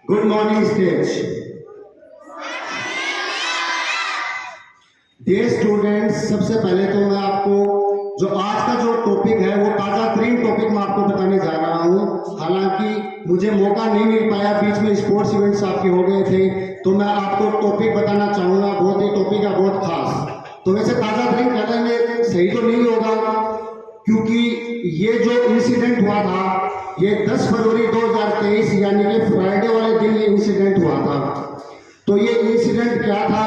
Good morning stage. Dear students, सबसे पहले तो मैं आपको जो आज का जो टॉपिक है वो ताज़ा तरीन टॉपिक मैं आपको बताने जा रहा हूँ। हालांकि मुझे मौका नहीं मिल पाया, बीच में स्पोर्ट्स इवेंट्स आपके हो गए थे, तो मैं आपको टॉपिक बताना चाहूँगा। बहुत ही टॉपिक है, बहुत खास। तो वैसे ताज़ा तरीन कहने में सही तो नहीं होगा, क्योंकि ये जो इंसिडेंट हुआ था ये 10 फरवरी 2023 यानी कि फ्राइडे वाले दिन ये इंसिडेंट हुआ था। तो ये इंसिडेंट क्या था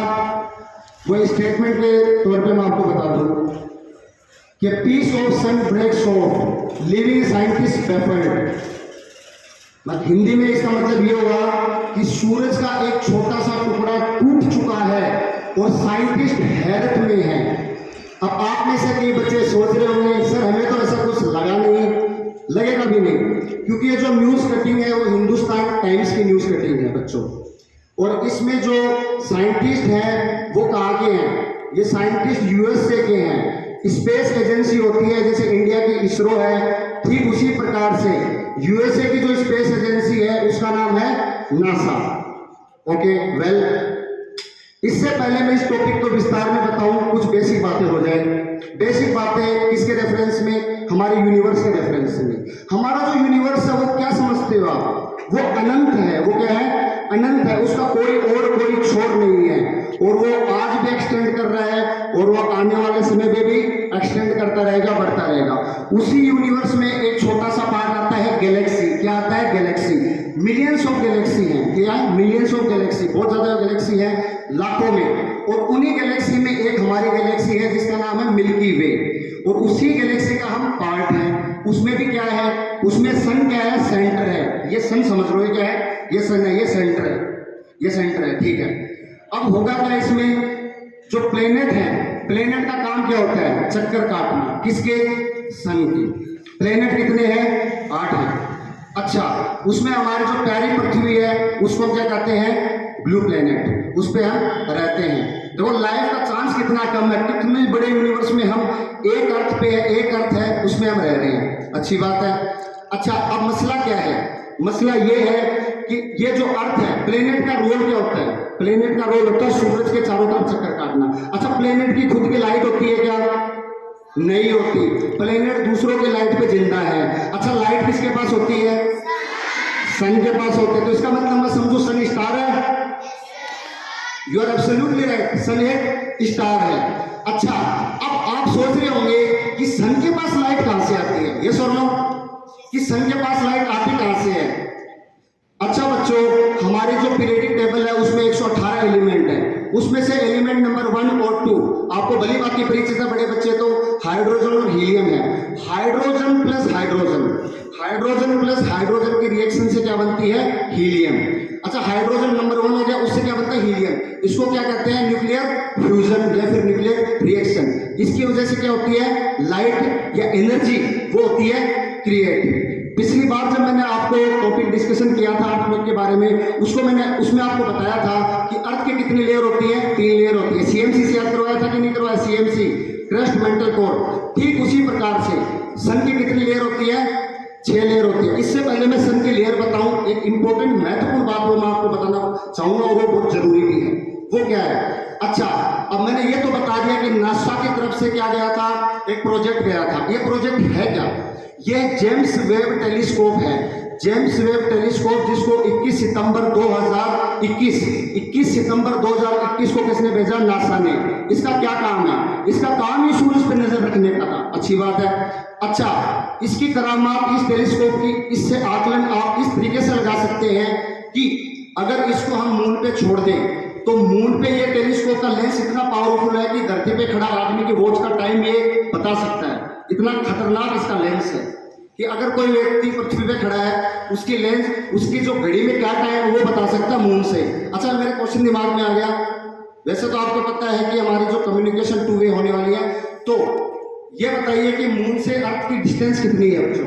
वो स्टेटमेंट के तौर पे मैं आपको बता दूं कि piece of sun breaks of living scientist बेफर्ड। मतलब हिंदी में इसका मतलब ये होगा कि सूरज का एक छोटा सा टुकड़ा टूट चुका है और साइंटिस्ट हैरत में है। अब आप में से कई बच्चे सोच रहे होंगे सर हमें तो ऐसा कुछ लगा नहीं, लगेगा भी नहीं, क्योंकि ये जो न्यूज़ कटिंग है वो हिंदुस्तान टाइम्स की न्यूज़ कटिंग है बच्चों। और इसमें जो साइंटिस्ट हैं वो कहाँ के हैं? ये साइंटिस्ट यूएसए के हैं। स्पेस एजेंसी होती है जैसे इंडिया की इसरो है, ठीक उसी प्रकार से यूएसए की जो स्पेस एजेंसी है उसका नाम है नासा। ओके वेल, इससे पहले मैं इस टॉपिक को विस्तार में बताऊं, कुछ बेसिक बातें हो जाए। बेसिक बातें किसके रेफरेंस में? हमारे यूनिवर्स के रेफरेंस में। हमारा जो यूनिवर्स है वो क्या समझते हो आप? वो अनंत है। वो क्या है? अनंत है। उसका कोई छोर नहीं है, और वो आज भी एक्सटेंड कर रहा है और वो आने वाले समय में भी एक्सटेंड करता रहेगा, बढ़ता रहेगा। उसी यूनिवर्स में एक छोटा सा पार्ट आता है गैलेक्सी। क्या आता है? गैलेक्सी। मिलियंस ऑफ गैलेक्सी हैं। क्या है? मिलियंस ऑफ गैलेक्सी, बहुत ज्यादा गैलेक्सी है, लाखों में। और उन्हीं गैलेक्सी में एक हमारी गैलेक्सी है जिसका नाम है मिल्की वे, और उसी गैलेक्सी का हम पार्ट हैं। उसमें भी क्या है? उसमें सन क्या है? सेंटर है। ये सन समझ लो, ये क्या है? ये सन है, ये सेंटर है, ये सेंटर है, ठीक है। अब होगा क्या इसमें? जो प्लेनेट है, प्लेनेट का काम क्या होता है? चक्कर काटना। किसके? सन की। प्लेनेट कितने हैं? 8 हैं। अच्छा, उसमें हमारी जो प्यारी पृथ्वी है उसको क्या कहते हैं? Blue planet. उस पर हम रहते हैं। देखो लाइफ का चांस कितना कम है, कितने बड़े यूनिवर्स में हम एक अर्थ पे है, एक अर्थ है उसमें हम रह रहे हैं। अच्छी बात है। अच्छा, अब मसला क्या है? मसला ये है कि ये जो अर्थ है, प्लेनेट का रोल क्या होता है? प्लेनेट का रोल होता है सूरज के चारों तरफ चक्कर काटना। अच्छा, प्लेनेट की खुद की लाइट होती है क्या? नहीं होती। प्लेनेट दूसरों के लाइट पे जिंदा है। अच्छा, लाइट किसके पास होती है? सन के पास होती है। तो इसका मतलब मैं समझू सन स्टार है। यू आर एब्सोल्युटली राइट, सन एक स्टार है। अच्छा, अब आप सोच रहे होंगे कि सन के पास लाइट कहां से आती है? ये सुन लो कि सन के पास लाइट आती कहां से है। अच्छा बच्चों, हमारी जो पीरियडिक टेबल है उसमें 118 एलिमेंट है। उसमें से एलिमेंट नंबर 1 और 2 आपको भली बात की परिचित है बड़े बच्चे, तो हाइड्रोजन और हीलियम है। Hydrogen plus hydrogen, hydrogen plus hydrogen की रिएक्शन से क्या बनती है? हीलियम। अच्छा, हाइड्रोजन नंबर 1 हो गया, उससे क्या बनता है? हीलियम। इसको क्या कहते हैं? न्यूक्लियर फ्यूजन या फिर न्यूक्लियर रिएक्शन। इसकी वजह से क्या होती है? लाइट या एनर्जी वो होती है क्रिएट। पिछली बार जब मैंने आपको टॉपिक डिस्कशन किया था एटॉमिक के बारे में, उसमें आपको बताया था कि अर्थ की कितनी लेयर होती है? 3 लेयर होती है। सीएमसी से याद करवाया था कि नहीं करवाया? CMC, crust mantle core. ठीक उसी प्रकार से सन की कितनी लेयर होती है? 6 लेयर होती है। इससे पहले मैं सन की लेयर बताऊं, एक इंपॉर्टेंट महत्वपूर्ण बात वो मैं आपको बताना चाहूंगा और वो बहुत जरूरी भी है। वो क्या है? अच्छा, अब मैंने ये तो बता दिया कि नासा की तरफ से क्या गया था? एक प्रोजेक्ट गया था। ये प्रोजेक्ट है क्या? ये जेम्स वेब टेलीस्कोप है। जेम्स वेब टेलीस्कोप, जिसको 21 सितंबर 2021 को किसने भेजा? नासा ने। इसका क्या काम है? इसका काम ही सूरज पर नजर रखने का था। अच्छी बात है। अच्छा, इसकी करामात इस टेलीस्कोप की, इससे आकलन आप इस तरीके से लगा सकते हैं कि अगर इसको हम मून पे छोड़ दें तो मून पे ये टेलीस्कोप का लेंस इतना पावरफुल है कि धरती पे खड़ा आदमी की वॉच का टाइम ये बता सकता है। इतना खतरनाक इसका लेंस है कि अगर कोई व्यक्ति पृथ्वी पे खड़ा है, उसकी लेंस, उसकी जो घड़ी में क्या टाइम है वो बता सकता है मून से। अच्छा, मेरे क्वेश्चन दिमाग में आ गया। वैसे तो आपको पता है कि हमारी जो कम्युनिकेशन 2 वे होने वाली है, तो ये बताइए कि मून से अर्थ की डिस्टेंस कितनी है बच्चों?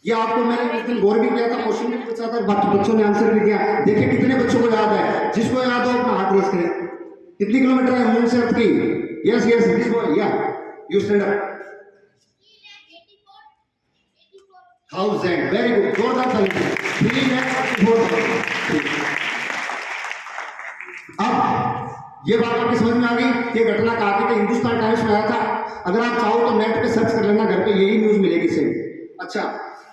ये आपको मैंने उस दिन गौर भी किया था, क्वेश्चन भी पूछा था, बाकी बच्चों ने आंसर भी दिया। देखिए कितने बच्चों को याद है। जिसको याद हो अपना हाथ रेस करें। कितनी किलोमीटर है मून से अर्थ की? यस यस, दिस बॉय, या you stand up. 1000, very good, जोरदार ताली। बहुत ठीक। अब ये बात आपकी समझ में आ गई। ये घटना कहाँ की थी? हिंदुस्तान टाइम्स में आया था। अगर आप चाहो तो नेट पे सर्च कर लेना, घर पे यही न्यूज मिलेगी सेम। अच्छा,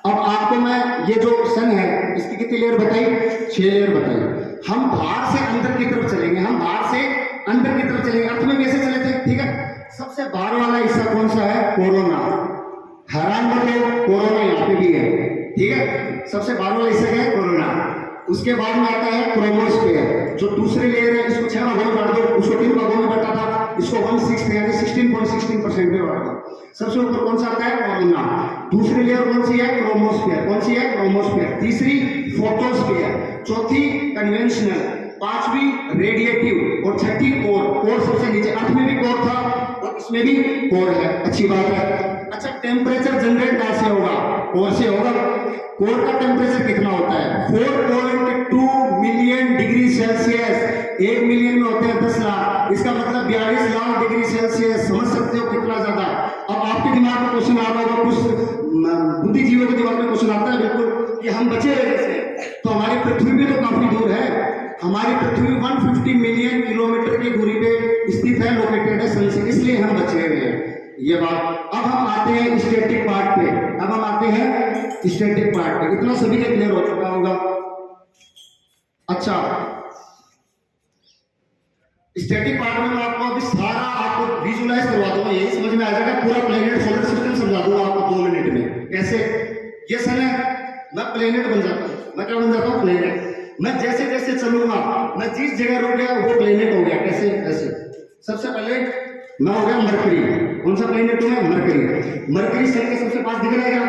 अब आपको मैं ये जो सन है इसकी कितनी लेयर बताई? 6 लेयर बताई। हम बाहर से अंदर की तरफ चलेंगे, हम बाहर से अंदर की तरफ चलेंगे। अर्थ में कैसे चले थे? ठीक है, सबसे बाहर वाला हिस्सा कौन सा है? कोरोना। हैरान मत हो, कोरोना यहाँ पे भी है। ठीक है, सबसे बाहर वाला हिस्सा क्या है? कोरोना। उसके बाद में आता है क्रोमोस्फेयर, जो दूसरी लेयर है। इसको 6 भागों में बांट दो, उसको 3 भागों में बांटा था, इसको 1/6 यानी 16.16% में बांट दो। सबसे ऊपर कौन सा आता है? कोरोना। दूसरी लेयर कौन सी है? क्रोमोस्फेयर। कौन सी है? क्रोमोस्फेयर। तीसरी फोटोस्फेयर, चौथी कन्वेंशनल, पांचवी रेडिएटिव और छठी कोर। कोर सबसे नीचे, अर्थ में भी कोर था और इसमें भी कोर है। अच्छी बात है। अच्छा, टेम्परेचर जनरेट कहां से होगा? कोर से होगा। कोर का टेम्परेचर कितना होता है? 4.2 मिलियन डिग्री सेल्सियस। 1 मिलियन में होते हैं 10 लाख, इसका मतलब 42 लाख डिग्री सेल्सियस। समझ सकते हो कितना ज्यादा। अब आपके दिमाग में क्वेश्चन आ रहा होगा, कुछ बुद्धिजीवियों के दिमाग में क्वेश्चन आता है बिल्कुल कि हम बचे रहे कैसे? तो हमारी पृथ्वी भी तो काफी दूर है। हमारी पृथ्वी 150 मिलियन किलोमीटर की दूरी पे स्थित है, लोकेटेड है सन से, इसलिए हम बचे हुए हैं। ये बात। अब हम आते हैं स्टैटिक पार्ट पे। अब हम आते हैं स्टैटिक पार्ट पे। इतना सभी के क्लियर हो चुका होगा। अच्छा, स्टैटिक पार्ट में मैं आपको अभी सारा आपको विजुलाइज करवा दूंगा, यही समझ में आ जाएगा। पूरा प्लेनेट सोलर सिस्टम समझा दूंगा आपको 2 मिनट में। कैसे? ये सन है, मैं प्लेनेट बन जाता हूँ। मैं क्या बन जाता हूँ? प्लेनेट। मैं जैसे जैसे चलूंगा, मैं जिस जगह रुक गया वो प्लेनेट हो गया। कैसे? ऐसे। सबसे पहले मैं हो गया मरकरी। कौन सा प्लेनेट हूं मैं? मरकरी। मरकरी सन के सबसे पास दिख रहेगा।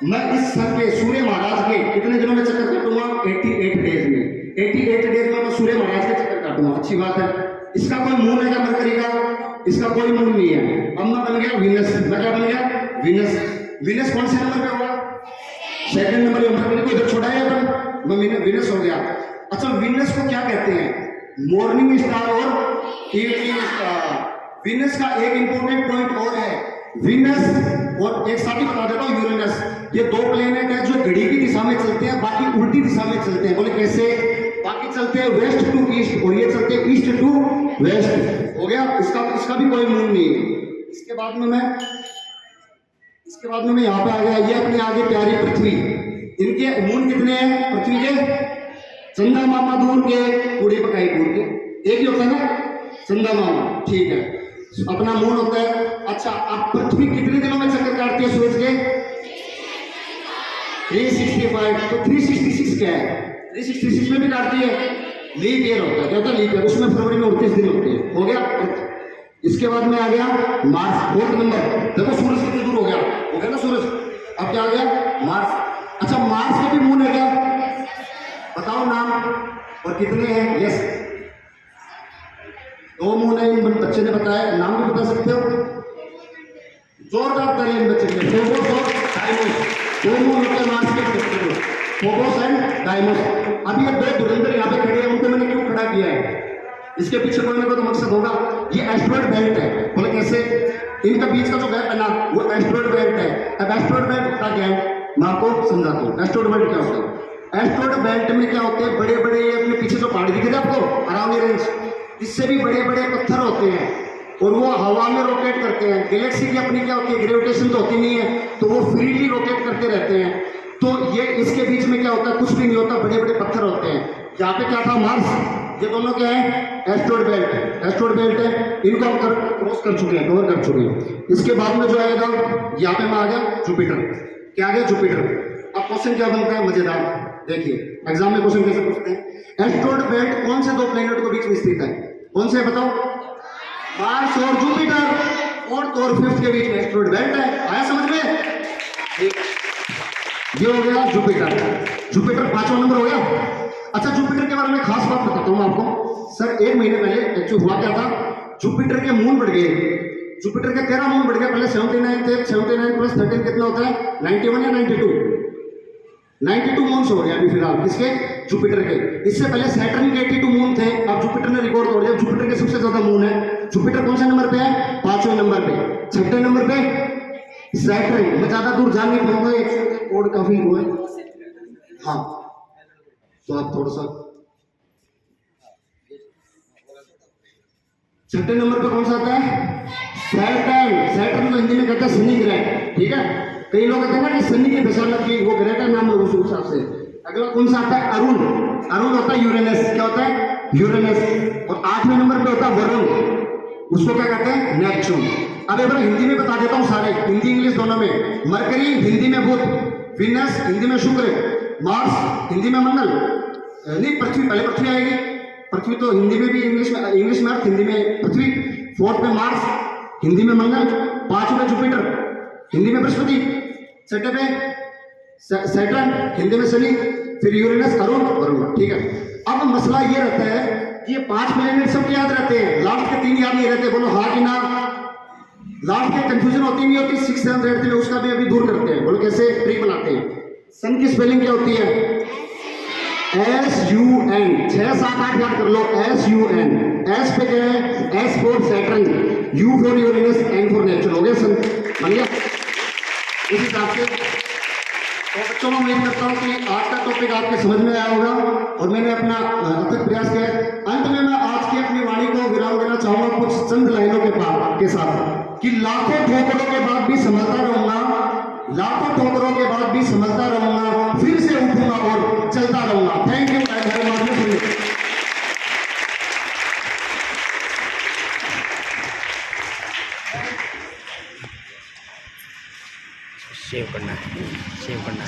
मैं इस सन के सूर्य महाराज के कितने दिनों में चक्कर काटूंगा? 88 डेज में। 88 डेज में मैं सूर्य महाराज के चक्कर काटूंगा। अच्छी बात है। इसका कोई मून है क्या मरकरी का? इसका कोई मून नहीं है। अब मैं बन गया वीनस। मैं क्या बन गया? वीनस। वीनस कौन से नंबर पे होगा? 2nd नंबर पे। मरकरी को इधर छोड़ा है अपन, मैं वीनस हो गया। अच्छा, वीनस को क्या कहते हैं? मॉर्निंग स्टार और इवनिंग स्टार। वीनस का एक इंपॉर्टेंट पॉइंट और है। वीनस और एक साथ ही बता देता हूं यूरेनस, ये 2 प्लेनेट है जो घड़ी की दिशा में चलते हैं, बाकी उल्टी दिशा में चलते हैं। बोले कैसे? बाकी चलते हैं वेस्ट टू ईस्ट और ये चलते हैं ईस्ट टू वेस्ट। हो गया। इसका भी कोई मून नहीं है। इसके बाद में मैं यहाँ पे आ गया। ये अपने आगे प्यारी पृथ्वी। इनके मून कितने हैं पृथ्वी के? चंदा मामा दूर के, कूड़े पकाई दूर के। एक ही होता है ना, चंदा मामा। ठीक है, अपना मून होता है। अच्छा, अब पृथ्वी कितने दिनों में चक्कर काटती है सूरज के? 365। तो 366 क्या है? 366 में भी काटती है। लीप ईयर होता है। क्या होता है? Leap year. उसमें फरवरी में 29 दिन होते हैं। हो गया। इसके बाद में आ गया मार्स, 4th नंबर। देखो सूरज कितने दूर हो गया ना सूरज। अब क्या आ गया? मार्स। अच्छा, मार्स के भी मून है क्या? बताओ नाम और कितने हैं? यस, 2 मून है। इन बच्चे ने बताया, नाम भी बता सकते हो? जोरदार ताली इन बच्चे ने। फोबोस और डाइमोस, 2 मून होते हैं मार्स के, फोबोस एंड डाइमोस। अभी ये 2 धुरंधर यहाँ पे खड़े हैं, उनको मैंने क्यों खड़ा किया है? इसके पीछे कोई ना कोई तो मकसद होगा। ये एस्ट्रॉइड बेल्ट है। बोले कैसे? इनका बीच का जो गैप है ना, वो एस्ट्रॉइड बेल्ट है। अब एस्ट्रॉइड बेल्ट होता क्या है मैं आपको समझाता हूँ। एस्ट्रॉइड बेल्ट क्या होता है? एस्ट्रॉइड बेल्ट में क्या होते हैं? बड़े बड़े अपने पीछे जो पहाड़ दिखे थे आपको, अरावली रेंज, इससे भी बड़े बड़े पत्थर होते हैं और वो हवा में रोटेट करते हैं। गैलेक्सी की अपनी क्या होती है? ग्रेविटेशन तो होती नहीं है, तो वो फ्रीली रोटेट करते रहते हैं। तो ये इसके बीच में क्या होता है? कुछ भी नहीं होता, बड़े बड़े पत्थर होते हैं। यहाँ पे क्या था? मार्स। ये दोनों क्या है? Asteroid belt. एस्ट्रॉइड बेल्ट है, इनको हम क्रॉस कर चुके हैं, कवर कर चुके हैं। इसके बाद में जो आएगा, यहाँ पे मैं आ गया जुपिटर। क्या आ गया? जुपिटर। अब क्वेश्चन क्या बनता है? मजेदार। देखिए एग्जाम में क्वेश्चन कैसे पूछते हैं। एस्ट्रॉइड बेल्ट कौन से 2 प्लेनेट के बीच में स्थित है? कौन से बताओ? मार्स और जुपिटर। 4th और 5th के बीच में एस्ट्रॉइड बेल्ट है। आया समझ में? ये हो गया जुपिटर। जुपिटर 5वां नंबर हो गया। अच्छा, जुपिटर के बारे में खास बात बताता हूँ मैं आपको। सर 1 महीने पहले एक्चुअली हुआ क्या था? जुपिटर के मून बढ़ गए। जुपिटर के 13 मून बढ़ गए। पहले 79 थे। 79 + 13 कितना होता है? 91 या 92? 92 मून्स हो गया अभी फिलहाल। किसके? जुपिटर के। इससे पहले सैटर्न के 82 मून थे। अब जुपिटर ने रिकॉर्ड तोड़ दिया। जुपिटर के सबसे ज्यादा मून है। जुपिटर कौन से नंबर पे है? 5वें नंबर पे। 6ठे नंबर पे सैटर्न। मैं ज्यादा दूर जा नहीं पाऊंगा, एक कोड काफी हुआ है। हाँ, तो आप थोड़ा सा छठे नंबर पे कौन सा आता है? सैटर्न। सैटर्न तो हिंदी में कहते हैं शनि ग्रह, ठीक है। कई लोग कहते हैं ना कि शनि की दशा लग गई, वो ग्रह का नाम है उस हिसाब से। अगला कौन सा आता है? अरुण। अरुण होता है यूरेनस। क्या होता है? यूरेनस। और 8वें नंबर पे होता है वरुण, उसको क्या कहते हैं? नेपच्यून। अब एक बार हिंदी में बता देता हूँ सारे, हिंदी इंग्लिश दोनों में। मरकरी हिंदी में बुध, विनस हिंदी में शुक्र, मार्स हिंदी में मंगल, नहीं पृथ्वी, पहले पृथ्वी आएगी। पृथ्वी तो हिंदी में भी, इंग्लिश में अर्थ, हिंदी में पृथ्वी। 4th पे मार्स हिंदी में मंगल, 5 पे जुपिटर हिंदी में बृहस्पति, 6 पे सैटर्न हिंदी में शनि, फिर यूरेनस, अरुण, वरुण, ठीक है। अब मसला ये रहता है कि ये 5 प्लेनेट सबके याद रहते हैं, लास्ट के 3 याद नहीं रहते। बोलो हाँ कि ना? लास्ट के कंफ्यूजन होती नहीं होती? 6, 7, 8 में उसका भी अभी दूर करते हैं। बोलो कैसे ट्रिक बनाते हैं? सन की स्पेलिंग क्या होती है? SUN। 6, 7, 8 याद कर लो। SUN। एस पे क्या है? S for Saturn, U for Uranus, N for Neptune. हो गया सन? बन गया? इस हिसाब से तो बच्चों मैं उम्मीद करता हूँ कि आज का टॉपिक आपके समझ में आया होगा और मैंने अपना अथक प्रयास किया। अंत में मैं आज की अपनी वाणी को विराम देना चाहूंगा कुछ चंद लाइनों के साथ कि लाखों ठोकरों के बाद भी संभलता रहूंगा, लाखों ठोकरों के बाद भी संभलता रहूंगा, फिर से उठूंगा और चलता रहूंगा। Thank you very much. Save करना है, सेव करना है।